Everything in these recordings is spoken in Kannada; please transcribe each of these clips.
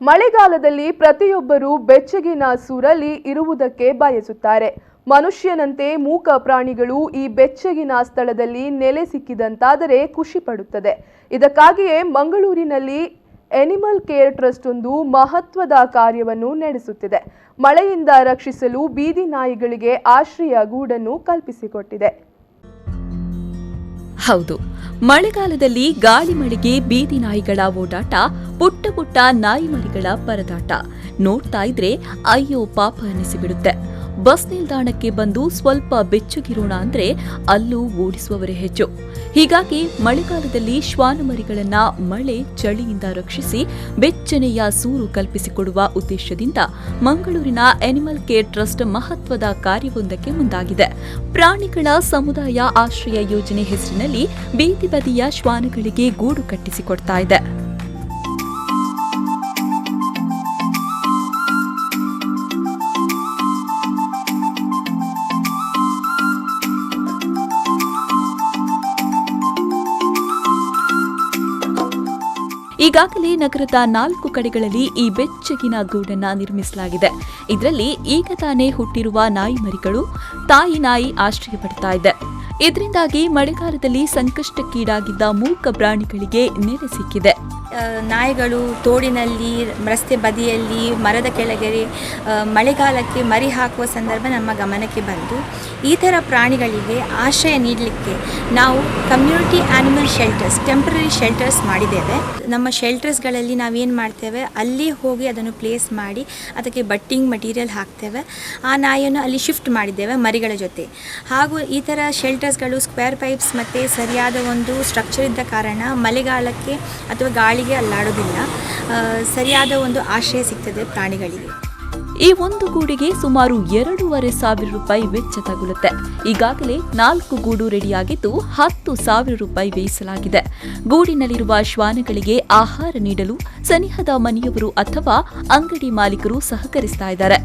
ಮಳೆಗಾಲದಲ್ಲಿ ಪ್ರತಿಯೊಬ್ಬರೂ ಬೆಚ್ಚಗಿನ ಸೂರಲ್ಲಿ ಇರುವುದಕ್ಕೆ ಬಯಸುತ್ತಾರೆ. ಮನುಷ್ಯನಂತೆ ಮೂಕ ಪ್ರಾಣಿಗಳು ಈ ಬೆಚ್ಚಗಿನ ಸ್ಥಳದಲ್ಲಿ ನೆಲೆ ಸಿಕ್ಕಿದಂತಾದರೆ ಖುಷಿ ಪಡುತ್ತದೆ. ಇದಕ್ಕಾಗಿಯೇ ಮಂಗಳೂರಿನಲ್ಲಿ ಅನಿಮಲ್ ಕೇರ್ ಟ್ರಸ್ಟ್ ಒಂದು ಮಹತ್ವದ ಕಾರ್ಯವನ್ನು ನಡೆಸುತ್ತಿದೆ. ಮಳೆಯಿಂದ ರಕ್ಷಿಸಲು ಬೀದಿ ನಾಯಿಗಳಿಗೆ ಆಶ್ರಯ ಗೂಡನ್ನು ಕಲ್ಪಿಸಿಕೊಟ್ಟಿದೆ. ಹೌದು, ಮಳೆಗಾಲದಲ್ಲಿ ಗಾಳಿ ಮಳೆಗೆ ಬೀದಿ ನಾಯಿಗಳ ಓಡಾಟ, ಪುಟ್ಟ ಪುಟ್ಟ ನಾಯಿ ಮರಿಗಳ ಪರದಾಟ ನೋಡ್ತಾ ಇದ್ರೆ ಅಯ್ಯೋ ಪಾಪ ಅನಿಸಿಬಿಡುತ್ತೆ. ಬಸ್ ನಿಲ್ದಾಣಕ್ಕೆ ಬಂದು ಸ್ವಲ್ಪ ಬೆಚ್ಚಗಿರೋಣ ಅಂದ್ರೆ ಅಲ್ಲೂ ಓಡಿಸುವವರೇ ಹೆಚ್ಚು. ಹೀಗಾಗಿ ಮಳೆಗಾಲದಲ್ಲಿ ಶ್ವಾನ ಮರಿಗಳನ್ನ ಮಳೆ ಚಳಿಯಿಂದ ರಕ್ಷಿಸಿ ಬೆಚ್ಚನೆಯ ಸೂರು ಕಲ್ಪಿಸಿಕೊಡುವ ಉದ್ದೇಶದಿಂದ ಮಂಗಳೂರಿನ ಅನಿಮಲ್ ಕೇರ್ ಟ್ರಸ್ಟ್ ಮಹತ್ವದ ಕಾರ್ಯವೊಂದಕ್ಕೆ ಮುಂದಾಗಿದೆ. ಪ್ರಾಣಿಗಳ ಸಮುದಾಯ ಆಶ್ರಯ ಯೋಜನೆ ಹೆಸರಿನಲ್ಲಿ ಬೀದಿ ಬದಿಯ ಶ್ವಾನಗಳಿಗೆ ಗೂಡು ಕಟ್ಟಿಸಿಕೊಡ್ತಾ ಇದೆ. ಈಗಾಗಲೇ ನಗರದ 4 ಕಡೆಗಳಲ್ಲಿ ಈ ಬೆಚ್ಚಗಿನ ಗೂಡನ್ನ ನಿರ್ಮಿಸಲಾಗಿದೆ. ಇದರಲ್ಲಿ ಈಗ ತಾನೇ ಹುಟ್ಟಿರುವ ನಾಯಿ ಮರಿಗಳು ತಾಯಿ ನಾಯಿ ಆಶ್ರಯ ಪಡ್ತಾ ಇದೆ. ಇದರಿಂದಾಗಿ ಮಳೆಗಾಲದಲ್ಲಿ ಸಂಕಷ್ಟಕ್ಕೀಡಾಗಿದ್ದ ಮೂಕ ಪ್ರಾಣಿಗಳಿಗೆ ನೆಲೆ ಸಿಕ್ಕಿದೆ. ನಾಯಿಗಳು ತೋಡಿನಲ್ಲಿ, ರಸ್ತೆ ಬದಿಯಲ್ಲಿ, ಮರದ ಕೆಳಗೆ ಮಳೆಗಾಲಕ್ಕೆ ಮರಿ ಹಾಕುವ ಸಂದರ್ಭ ನಮ್ಮ ಗಮನಕ್ಕೆ ಬಂತು. ಈ ಥರ ಪ್ರಾಣಿಗಳಿಗೆ ಆಶ್ರಯ ನೀಡಲಿಕ್ಕೆ ನಾವು community animal shelters, temporary shelters ಮಾಡಿದ್ದೇವೆ. ನಮ್ಮ ಶೆಲ್ಟರ್ಸ್ಗಳಲ್ಲಿ ನಾವೇನು ಮಾಡ್ತೇವೆ, ಅಲ್ಲಿ ಹೋಗಿ ಅದನ್ನು ಪ್ಲೇಸ್ ಮಾಡಿ ಅದಕ್ಕೆ ಬಟ್ಟಿಂಗ್ ಮಟೀರಿಯಲ್ ಹಾಕ್ತೇವೆ. ಆ ನಾಯಿಯನ್ನು ಅಲ್ಲಿ ಶಿಫ್ಟ್ ಮಾಡಿದ್ದೇವೆ ಮರಿಗಳ ಜೊತೆ. ಹಾಗೂ ಈ ಥರ ಶೆಲ್ಟರ್ಸ್ಗಳು ಸ್ಕ್ವೇರ್ ಪೈಪ್ಸ್ ಮತ್ತು ಸರಿಯಾದ ಒಂದು ಸ್ಟ್ರಕ್ಚರ್ ಇದ್ದ ಕಾರಣ ಮಳೆಗಾಲಕ್ಕೆ ಅಥವಾ ಗಾಳಿಗೆ ಅಲ್ಲಾಡೋದಿಲ್ಲ. ಸರಿಯಾದ ಒಂದು ಆಶ್ರಯ ಸಿಗ್ತದೆ ಪ್ರಾಣಿಗಳಿಗೆ. ಈ ಒಂದು ಗೂಡಿಗೆ ಸುಮಾರು 2,500 ರೂಪಾಯಿ ವೆಚ್ಚ ತಗುಲುತ್ತೆ. ಈಗಾಗಲೇ 4 ಗೂಡು ರೆಡಿಯಾಗಿದ್ದು 10,000 ರೂಪಾಯಿ ವ್ಯಯಿಸಲಾಗಿದೆ. ಗೂಡಿನಲ್ಲಿರುವ ಶ್ವಾನಗಳಿಗೆ ಆಹಾರ ನೀಡಲು ಸನಿಹದ ಮನೆಯವರು ಅಥವಾ ಅಂಗಡಿ ಮಾಲೀಕರು ಸಹಕರಿಸ್ತಾ ಇದ್ದಾರೆ.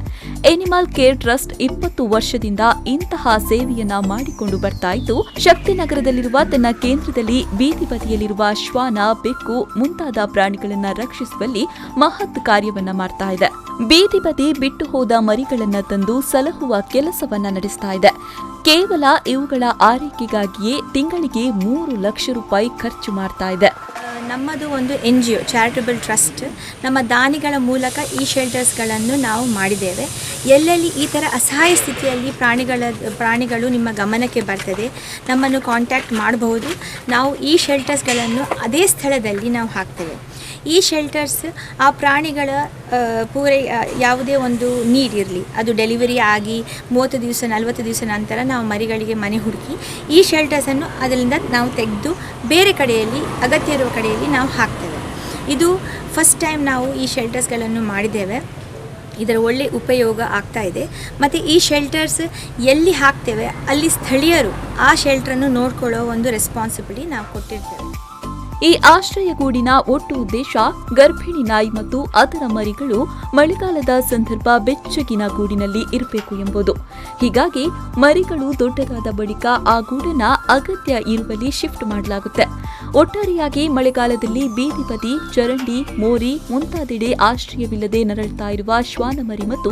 ಅನಿಮಲ್ ಕೇರ್ ಟ್ರಸ್ಟ್ 20 ವರ್ಷದಿಂದ ಇಂತಹ ಸೇವೆಯನ್ನ ಮಾಡಿಕೊಂಡು ಬರ್ತಾ ಇದ್ದು, ಶಕ್ತಿನಗರದಲ್ಲಿರುವ ತನ್ನ ಕೇಂದ್ರದಲ್ಲಿ ಬೀದಿ ಬದಿಯಲ್ಲಿರುವ ಶ್ವಾನ, ಬೆಕ್ಕು ಮುಂತಾದ ಪ್ರಾಣಿಗಳನ್ನ ರಕ್ಷಿಸುವಲ್ಲಿ ಮಹತ್ ಕಾರ್ಯವನ್ನ ಮಾಡ್ತಾ ಇದೆ. ಬೀದಿ ಬದಿ ಬಿಟ್ಟು ಹೋದ ಮರಿಗಳನ್ನ ತಂದು ಸಲಹುವ ಕೆಲಸವನ್ನ ನಡೆಸ್ತಾ ಇದೆ. ಕೇವಲ ಇವುಗಳ ಆರೈಕೆಗಾಗಿಯೇ ತಿಂಗಳಿಗೆ 3 ಲಕ್ಷ ರೂಪಾಯಿ ಖರ್ಚು ಮಾಡ್ತಾ ಇದೆ. ನಮ್ಮದು ಒಂದು NGO ಚಾರಿಟಬಲ್ ಟ್ರಸ್ಟ್. ನಮ್ಮ ದಾನಿಗಳ ಮೂಲಕ ಈ ಶೆಲ್ಟರ್ಸ್ಗಳನ್ನು ನಾವು ಮಾಡಿದ್ದೇವೆ. ಎಲ್ಲೆಲ್ಲಿ ಈ ಥರ ಅಸಹಾಯ ಸ್ಥಿತಿಯಲ್ಲಿ ಪ್ರಾಣಿಗಳು ನಿಮ್ಮ ಗಮನಕ್ಕೆ ಬರ್ತದೆ, ನಮ್ಮನ್ನು ಕಾಂಟ್ಯಾಕ್ಟ್ ಮಾಡಬಹುದು. ನಾವು ಈ ಶೆಲ್ಟರ್ಸ್ಗಳನ್ನು ಅದೇ ಸ್ಥಳದಲ್ಲಿ ನಾವು ಹಾಕ್ತೇವೆ. ಈ ಶೆಲ್ಟರ್ಸ್ ಆ ಪ್ರಾಣಿಗಳ ಯಾವುದೇ ಒಂದು ನೀಡ್ ಇರಲಿ, ಅದು ಡೆಲಿವರಿ ಆಗಿ 30 ದಿವಸ 40 ದಿವಸ ನಂತರ ನಾವು ಮರಿಗಳಿಗೆ ಮನೆ ಹುಡುಕಿ ಈ ಶೆಲ್ಟರ್ಸನ್ನು ಅದರಿಂದ ನಾವು ತೆಗೆದು ಬೇರೆ ಕಡೆಯಲ್ಲಿ ಅಗತ್ಯ ಇರುವ ಕಡೆಯಲ್ಲಿ ನಾವು ಹಾಕ್ತೇವೆ. ಇದು ಫಸ್ಟ್ ಟೈಮ್ ನಾವು ಈ ಶೆಲ್ಟರ್ಸ್ಗಳನ್ನು ಮಾಡಿದ್ದೇವೆ. ಇದರ ಒಳ್ಳೆ ಉಪಯೋಗ ಆಗ್ತಾ ಇದೆ. ಮತ್ತು ಈ ಶೆಲ್ಟರ್ಸ್ ಎಲ್ಲಿ ಹಾಕ್ತೇವೆ ಅಲ್ಲಿ ಸ್ಥಳೀಯರು ಆ ಶೆಲ್ಟರನ್ನು ನೋಡ್ಕೊಳ್ಳೋ ಒಂದು ರೆಸ್ಪಾನ್ಸಿಬಿಲಿಟಿ ನಾವು ಕೊಟ್ಟಿರ್ತೇವೆ. ಈ ಆಶ್ರಯ ಗೂಡಿನ ಒಟ್ಟು ಉದ್ದೇಶ ಗರ್ಭಿಣಿ ನಾಯಿ ಮತ್ತು ಅದರ ಮರಿಗಳು ಮಳೆಗಾಲದ ಸಂದರ್ಭ ಬೆಚ್ಚಗಿನ ಗೂಡಿನಲ್ಲಿ ಇರಬೇಕು ಎಂಬುದು. ಹೀಗಾಗಿ ಮರಿಗಳು ದೊಡ್ಡದಾದ ಬಳಿಕ ಆ ಗೂಡನ್ನ ಅಗತ್ಯ ಇರುವಲ್ಲಿ ಶಿಫ್ಟ್ ಮಾಡಲಾಗುತ್ತೆ. ಒಟ್ಟಾರೆಯಾಗಿ ಮಳೆಗಾಲದಲ್ಲಿ ಬೀದಿ ಬದಿ, ಚರಂಡಿ, ಮೋರಿ ಮುಂತಾದೆಡೆ ಆಶ್ರಯವಿಲ್ಲದೆ ನರಳ್ತಾ ಇರುವ ಶ್ವಾನಮರಿ ಮತ್ತು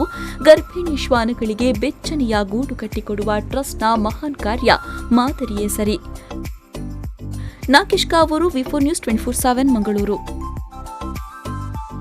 ಗರ್ಭಿಣಿ ಶ್ವಾನಗಳಿಗೆ ಬೆಚ್ಚನೆಯ ಗೂಡು ಕಟ್ಟಿಕೊಡುವ ಟ್ರಸ್ಟ್ನ ಮಹಾನ್ ಕಾರ್ಯ ಮಾದರಿಯೇ ಸರಿ. Nagesh Kavoor, V4 News 24/7 Mangaluru.